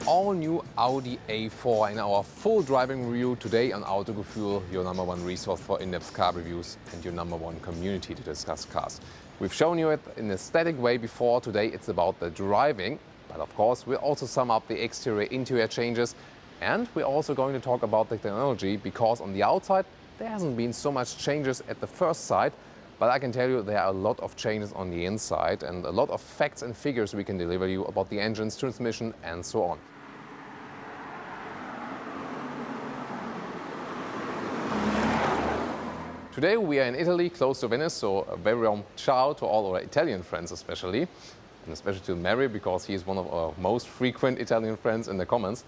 all-new Audi A4 in our full driving review today on Autogefühl, your #1 resource for in-depth car reviews and your #1 community to discuss cars. We've shown you it in a static way before. Today it's about the driving, but of course we'll also sum up the exterior-interior changes, and we're also going to talk about the technology, because on the outside there hasn't been so much changes at the first sight, but I can tell you there are a lot of changes on the inside and a lot of facts and figures we can deliver you about the engines, transmission and so on. Today we are in Italy, close to Venice, so a very warm ciao to all our Italian friends especially, and especially to Mary, because he is one of our most frequent Italian friends in the comments.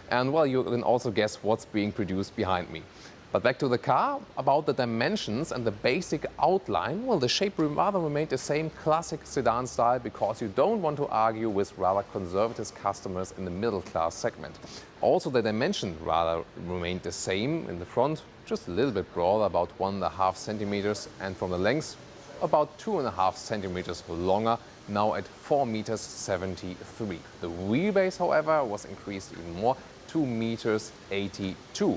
And well, you can also guess what's being produced behind me. But back to the car, about the dimensions and the basic outline. Well, the shape rather remained the same classic sedan style, because you don't want to argue with rather conservative customers in the middle class segment. Also, the dimension rather remained the same in the front, just a little bit broader, about 1.5 centimeters, and from the length, about 2.5 centimeters longer, now at 4.73 meters. The wheelbase, however, was increased even more, 2.82 meters,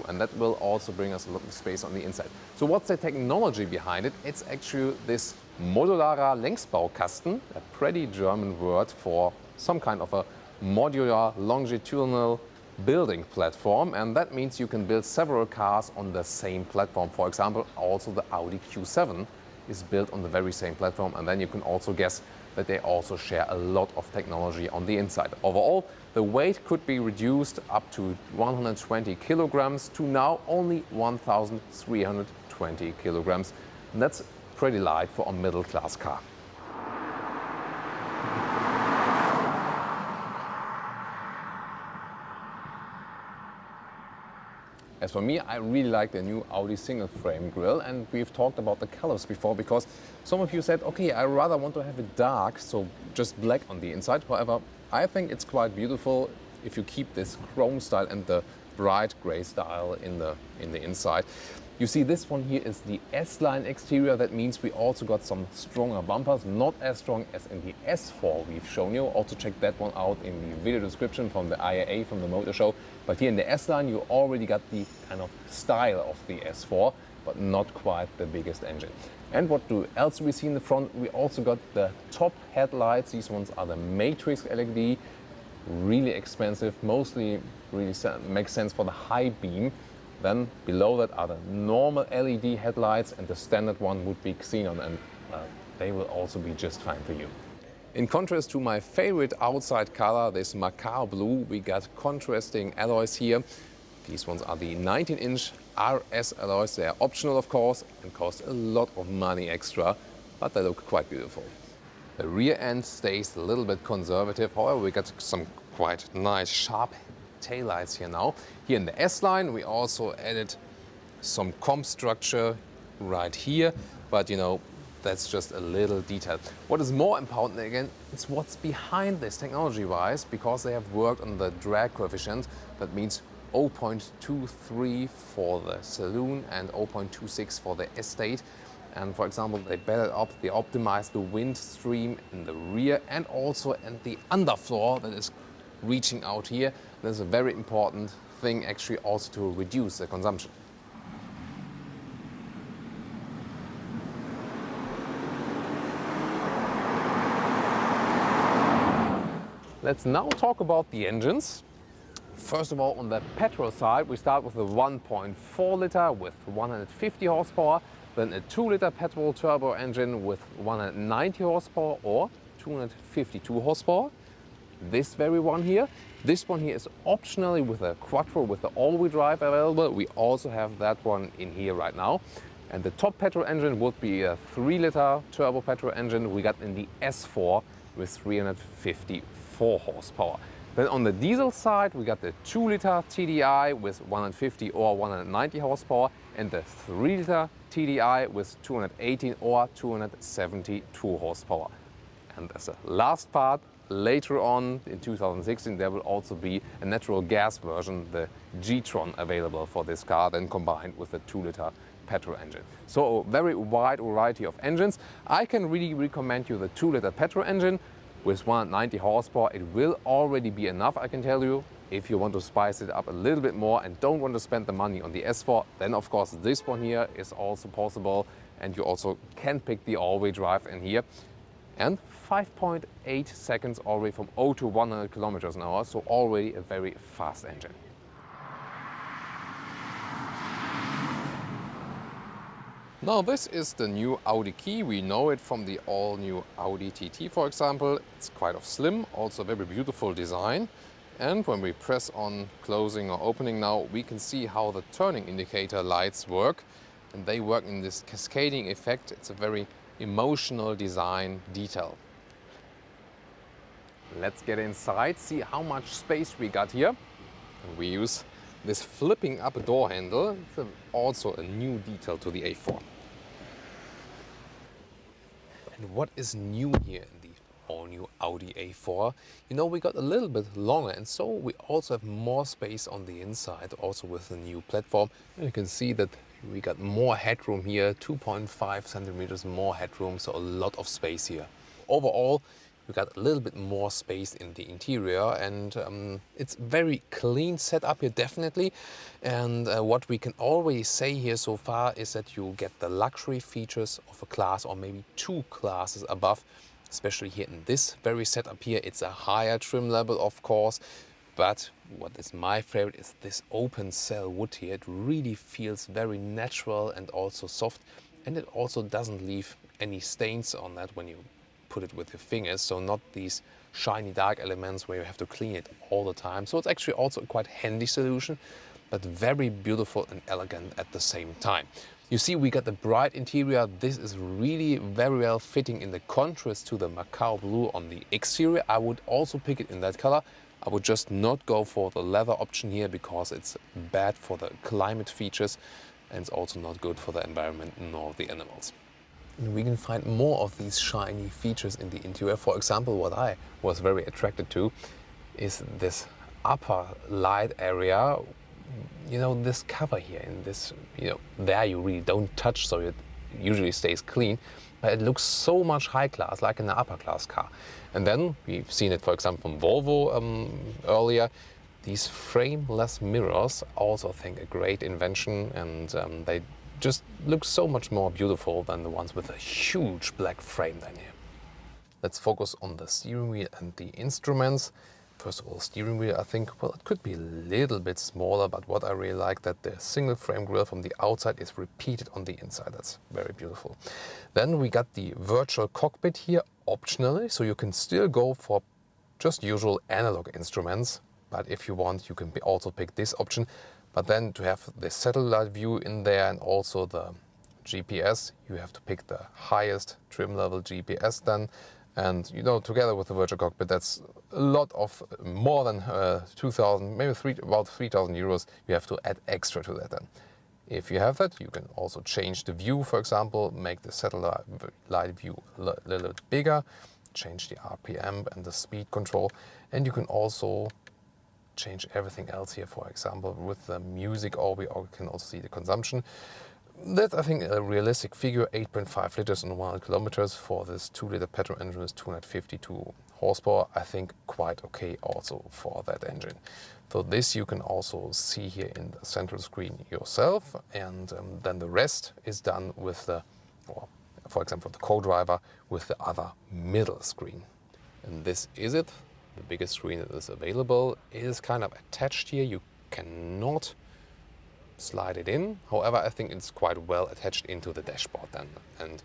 and that will also bring us a lot of space on the inside. So what's the technology behind it? It's actually this modularer Längsbaukasten, a pretty German word for some kind of a modular longitudinal building platform, and that means you can build several cars on the same platform. For example, also the Audi Q7 is built on the very same platform, and then you can also guess that they also share a lot of technology on the inside. Overall, the weight could be reduced up to 120 kilograms to now only 1,320 kilograms. And that's pretty light for a middle-class car. As for me, I really like the new Audi single frame grille, and we've talked about the colors before, because some of you said, okay, I rather want to have it dark, so just black on the inside. However, I think it's quite beautiful if you keep this chrome style and the bright gray style in the inside. You see, this one here is the S-Line exterior. That means we also got some stronger bumpers, not as strong as in the S4 we've shown you. Also check that one out in the video description from the IAA, from the motor show. But here in the S-Line you already got the kind of style of the S4, but not quite the biggest engine. And what else do we see in the front? We also got the top headlights. These ones are the Matrix LED, really expensive, mostly really makes sense for the high beam. Then below that are the normal LED headlights, and the standard one would be xenon, and they will also be just fine for you. In contrast to my favorite outside color, this macaw blue, we got contrasting alloys here. These ones are the 19-inch RS alloys. They are optional, of course, and cost a lot of money extra, but they look quite beautiful. The rear end stays a little bit conservative. However, we got some quite nice sharp taillights here now. Here in the S-Line we also added some comp structure right here, but you know, that's just a little detail. What is more important again, it's what's behind this technology-wise, because they have worked on the drag coefficient. That means 0.23 for the saloon and 0.26 for the estate. And for example, they optimized the wind stream in the rear and also in the underfloor that is reaching out here. That's a very important thing, actually, also to reduce the consumption. Let's now talk about the engines. First of all, on the petrol side, we start with the 1.4 liter with 150 horsepower, then a 2 liter petrol turbo engine with 190 horsepower or 252 horsepower. This very one here. This one here is optionally with a quattro with the all-wheel drive available. We also have that one in here right now. And the top petrol engine would be a 3 liter turbo petrol engine we got in the S4 with 354 horsepower. Then on the diesel side, we got the 2 liter TDI with 150 or 190 horsepower and the 3 liter TDI with 218 or 272 horsepower. And as a last part, later on in 2016 there will also be a natural gas version, the G-Tron, available for this car, then combined with the 2 liter petrol engine. So a very wide variety of engines. I can really recommend you the 2 liter petrol engine with 190 horsepower. It will already be enough, I can tell you. If you want to spice it up a little bit more and don't want to spend the money on the S4, then of course this one here is also possible, and you also can pick the all-wheel drive in here. And 5.8 seconds already from 0 to 100 kilometers an hour, so already a very fast engine. Now this is the new Audi key. We know it from the all-new Audi TT, for example. It's quite slim, also very beautiful design. And when we press on closing or opening now, we can see how the turning indicator lights work. And they work in this cascading effect. It's a very emotional design detail. Let's get inside, see how much space we got here. And we use this flipping up door handle. It's also a new detail to the A4. And what is new here in the all-new Audi A4? You know, we got a little bit longer, and so we also have more space on the inside, also with the new platform. And you can see that we got more headroom here, 2.5 centimeters more headroom, so a lot of space here. Overall, we got a little bit more space in the interior, and it's very clean setup here, definitely. And what we can already say here so far is that you get the luxury features of a class or maybe two classes above, especially here in this very setup here. It's a higher trim level, of course, but what is my favorite is this open cell wood here. It really feels very natural and also soft, and it also doesn't leave any stains on that when you put it with your fingers, so not these shiny dark elements where you have to clean it all the time. So it's actually also a quite handy solution, but very beautiful and elegant at the same time. You see, we got the bright interior. This is really very well fitting in the contrast to the Macau blue on the exterior. I would also pick it in that color. I would just not go for the leather option here because it's bad for the climate features, and it's also not good for the environment nor the animals. And we can find more of these shiny features in the interior. For example, what I was very attracted to is this upper light area. You know, this cover here, in this, there you really don't touch, so it usually stays clean. But it looks so much high class, like in an upper class car. And then we've seen it, for example, from Volvo earlier. These frameless mirrors, also I think a great invention, and they just look so much more beautiful than the ones with a huge black frame down here. Let's focus on the steering wheel and the instruments. First of all, steering wheel, I think, well, it could be a little bit smaller, but what I really like that the single frame grille from the outside is repeated on the inside. That's very beautiful. Then we got the virtual cockpit here optionally, so you can still go for just usual analog instruments, but if you want, you can also pick this option. But then to have the satellite view in there and also the GPS, you have to pick the highest trim level GPS then. And together with the virtual cockpit, that's a lot of more than 2,000, maybe about 3,000 euros. You have to add extra to that then. If you have that, you can also change the view, for example, make the satellite view a little bit bigger, change the RPM and the speed control, and you can also change everything else here, for example, with the music, or we can also see the consumption. That's, I think, a realistic figure, 8.5 liters on 100 kilometers for this 2-liter petrol engine with 252 horsepower. I think quite okay also for that engine. So this you can also see here in the central screen yourself, and then the rest is done with the, for example, the co-driver with the other middle screen. And this is it. The biggest screen that is available. It is kind of attached here. You cannot slide it in. However, I think it's quite well attached into the dashboard then. And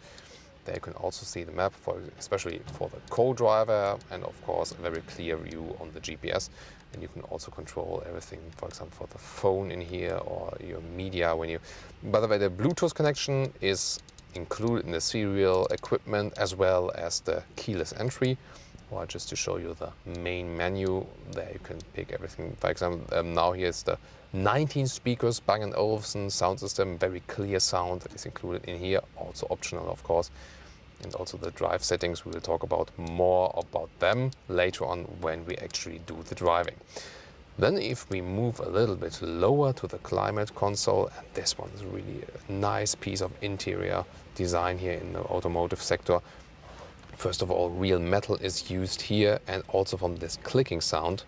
there you can also see the map, especially for the co-driver, and of course a very clear view on the GPS. And you can also control everything, for example, for the phone in here or your media when you... By the way, the Bluetooth connection is included in the serial equipment as well as the keyless entry. Or just to show you the main menu, there you can pick everything. For example, now here's the 19 speakers, Bang & Olufsen sound system, very clear sound is included in here, also optional of course. And also the drive settings, we will talk about more about them later on when we actually do the driving. Then if we move a little bit lower to the climate console, and this one is really a nice piece of interior design here in the automotive sector. First of all, real metal is used here, and also from this clicking sound,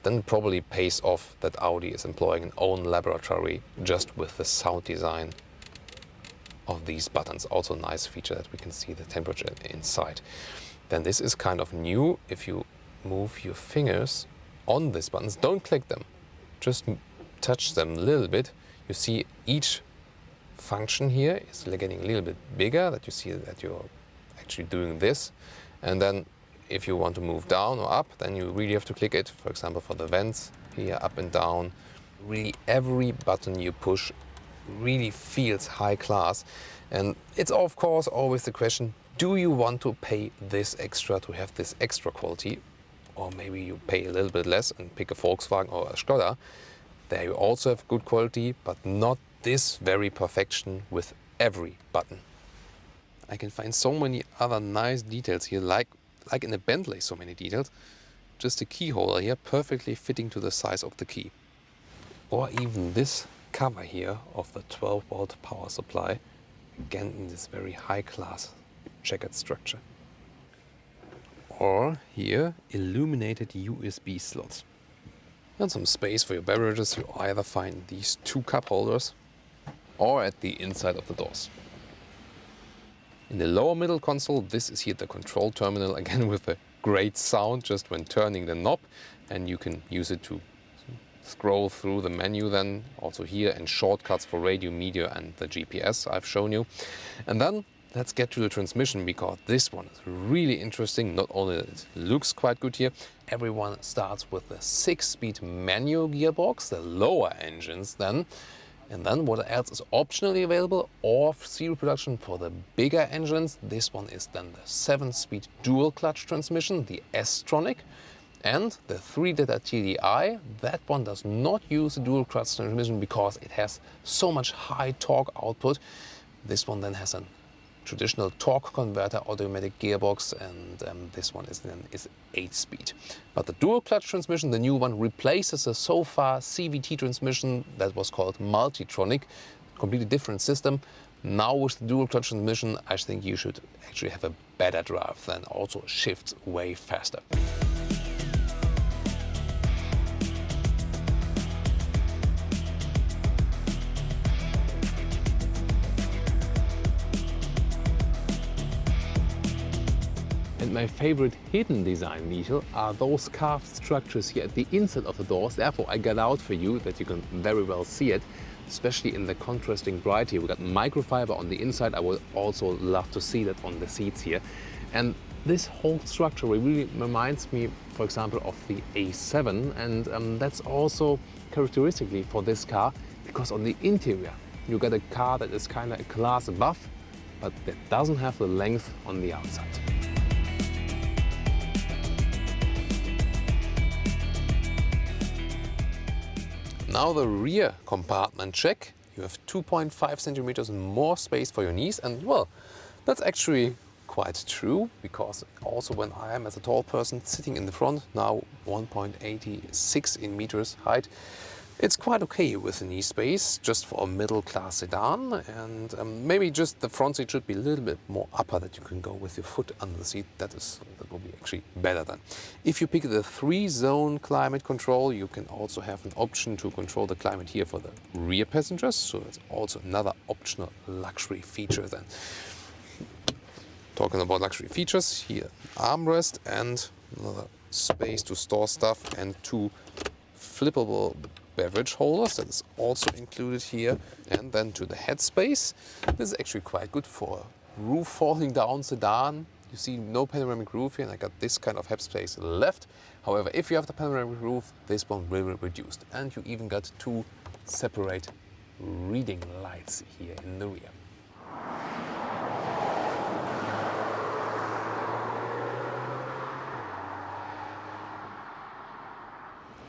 then it probably pays off that Audi is employing an own laboratory just with the sound design of these buttons. Also a nice feature that we can see the temperature inside. Then this is kind of new. If you move your fingers on these buttons, don't click them, just touch them a little bit. You see each function here is getting a little bit bigger, that you see that you're actually doing this. And then if you want to move down or up, then you really have to click it. For example, for the vents here, up and down. Really every button you push really feels high class. And it's of course always the question, do you want to pay this extra to have this extra quality? Or maybe you pay a little bit less and pick a Volkswagen or a Skoda. There you also have good quality, but not this very perfection with every button. I can find so many other nice details here, like in a Bentley, so many details. Just a key holder here, perfectly fitting to the size of the key. Or even this cover here of the 12-volt power supply, again in this very high-class checkered structure. Or here, illuminated USB slots. And some space for your beverages. You either find these two cup holders or at the inside of the doors. In the lower middle console, this is here the control terminal, again with a great sound just when turning the knob, and you can use it to scroll through the menu then, also here, and shortcuts for radio, media and the GPS I've shown you. And then let's get to the transmission, because this one is really interesting. Not only it looks quite good here, everyone starts with the 6-speed manual gearbox, the lower engines then. And then what else is optionally available or serial production for the bigger engines? This one is then the 7-speed dual clutch transmission, the S-tronic. And the 3-liter TDI, that one does not use a dual clutch transmission because it has so much high torque output. This one then has a traditional torque converter automatic gearbox, and this one is 8-speed. But the dual clutch transmission, the new one, replaces a so far CVT transmission that was called Multitronic, completely different system. Now with the dual clutch transmission, I think you should actually have a better drive, then also shifts way faster. And my favorite hidden design detail are those carved structures here at the inside of the doors. Therefore, I got out for you that you can very well see it, especially in the contrasting bright here. We got microfiber on the inside. I would also love to see that on the seats here. And this whole structure really reminds me, for example, of the A7. And that's also characteristically for this car, because on the interior, you get a car that is kind of a class above, but that doesn't have the length on the outside. Now the rear compartment check. You have 2.5 centimeters more space for your knees, and well, that's actually quite true, because also when I am as a tall person sitting in the front, now 1.86 in meters height, it's quite okay with the knee space just for a middle class sedan. And maybe just the front seat should be a little bit more upper, that you can go with your foot under the seat. That will be actually better then. If you pick the 3-zone climate control, you can also have an option to control the climate here for the rear passengers. So it's also another optional luxury feature then. Talking about luxury features, here armrest and another space to store stuff, and 2 flippable beverage holders, that is also included here. And then to the headspace, this is actually quite good for a roof falling down sedan. You see no panoramic roof here, and I got this kind of headspace left. However, if you have the panoramic roof, this one will be reduced. And you even got 2 separate reading lights here in the rear.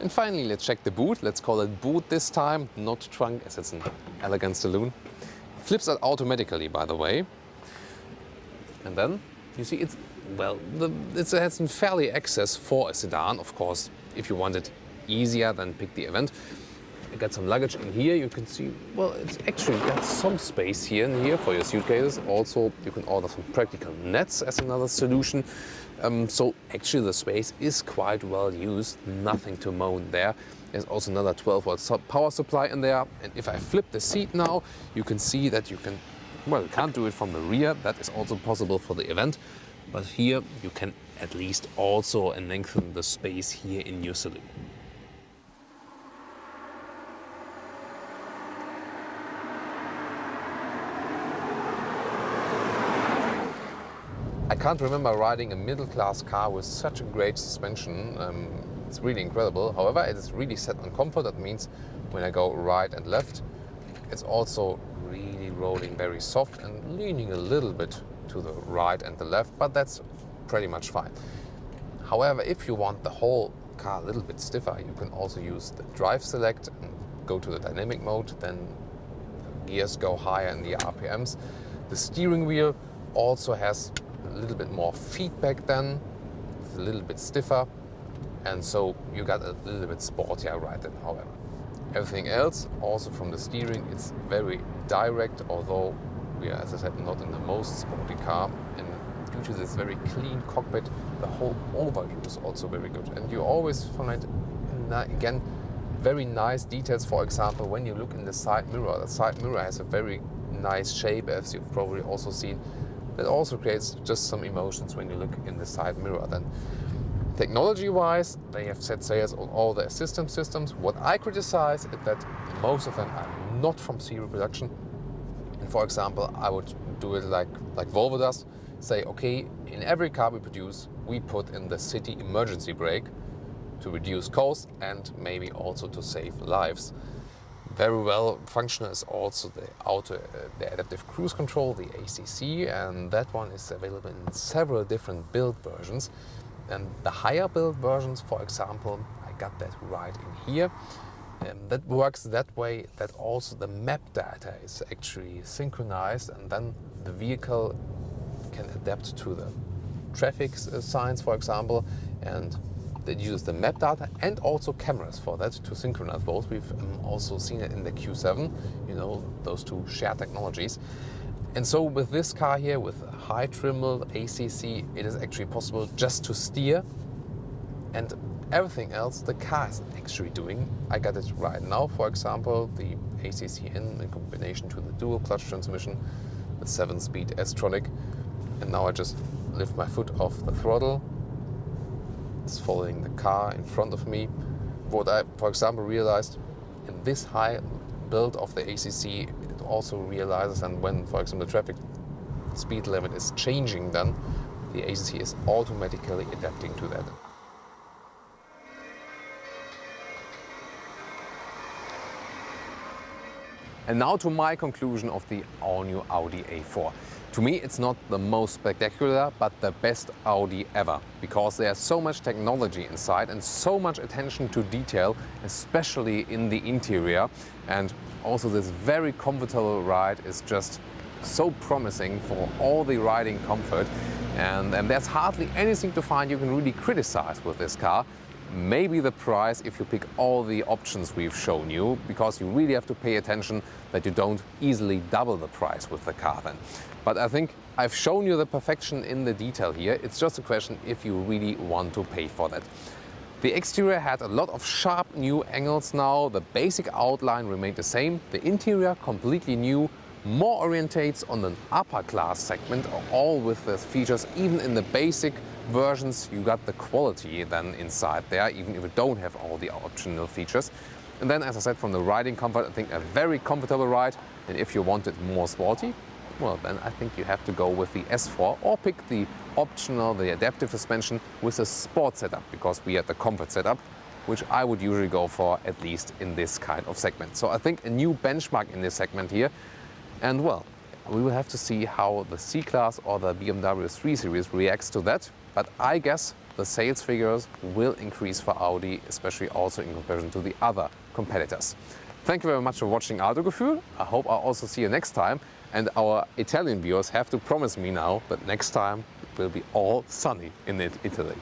And finally, let's check the boot. Let's call it boot this time, not trunk, as it's an elegant saloon. Flips out automatically, by the way. And then you see it has some fairly access for a sedan. Of course, if you want it easier, then pick the Event. You got some luggage in here. You can see, well, it's actually got some space here and here for your suitcases. Also, you can order some practical nets as another solution. So actually the space is quite well used, nothing to moan there. There's also another 12-volt power supply in there. And if I flip the seat now, you can see that you can, well, you can't do it from the rear. That is also possible for the event. But here you can at least also lengthen the space here in your saloon. I can't remember riding a middle-class car with such a great suspension. It's really incredible. However, it is really set on comfort. That means when I go right and left, it's also really rolling very soft and leaning a little bit to the right and the left, but that's pretty much fine. However, if you want the whole car a little bit stiffer, you can also use the drive select and go to the dynamic mode. Then the gears go higher in the RPMs. The steering wheel also has a little bit more feedback then, it's a little bit stiffer, and so you got a little bit sportier ride then. However, everything else, also from the steering, it's very direct, although we are, as I said, not in the most sporty car, and due to this very clean cockpit, the whole overview is also very good. And you always find, again, very nice details. For example, when you look in the side mirror has a very nice shape, as you've probably also seen. That also creates just some emotions when you look in the side mirror. Then, technology-wise, they have set sales on all the assistance systems. What I criticize is that most of them are not from serial production. And for example, I would do it like Volvo does. Say, okay, in every car we produce, we put in the city emergency brake to reduce costs and maybe also to save lives. Very well functional is also the adaptive cruise control, the ACC, and that one is available in several different build versions. And the higher build versions, for example, I got that right in here. That works that way that also the map data is actually synchronized, and then the vehicle can adapt to the traffic signs, for example, and it uses the map data and also cameras for that to synchronize both. We've also seen it in the Q7, you know, those two shared technologies. And so with this car here, with a high trimble ACC, it is actually possible just to steer, and everything else the car is actually doing. I got it right now, for example, the ACC in combination to the dual clutch transmission, the 7-speed S-tronic, and now I just lift my foot off the throttle. It's following the car in front of me. What I, for example, realized in this high build of the ACC, it also realizes, and when, for example, the traffic speed limit is changing, then the ACC is automatically adapting to that. And now to my conclusion of the all-new Audi A4. To me, it's not the most spectacular, but the best Audi ever, because there's so much technology inside and so much attention to detail, especially in the interior. And also this very comfortable ride is just so promising for all the riding comfort. And there's hardly anything to find you can really criticize with this car. Maybe the price if you pick all the options we've shown you, because you really have to pay attention that you don't easily double the price with the car then. But I think I've shown you the perfection in the detail here. It's just a question if you really want to pay for that. The exterior had a lot of sharp new angles now. The basic outline remained the same. The interior completely new, more orientates on an upper class segment, all with the features. Even in the basic versions, you got the quality then inside there, even if you don't have all the optional features. And then, as I said, from the riding comfort, I think a very comfortable ride. And if you want it more sporty, well, then I think you have to go with the S4 or pick the optional, the adaptive suspension with a sport setup, because we had the comfort setup, which I would usually go for, at least in this kind of segment. So I think a new benchmark in this segment here. And well, we will have to see how the C-Class or the BMW 3 Series reacts to that. But I guess the sales figures will increase for Audi, especially also in comparison to the other competitors. Thank you very much for watching Autogefühl. I hope I'll also see you next time. And our Italian viewers have to promise me now that next time it will be all sunny in Italy.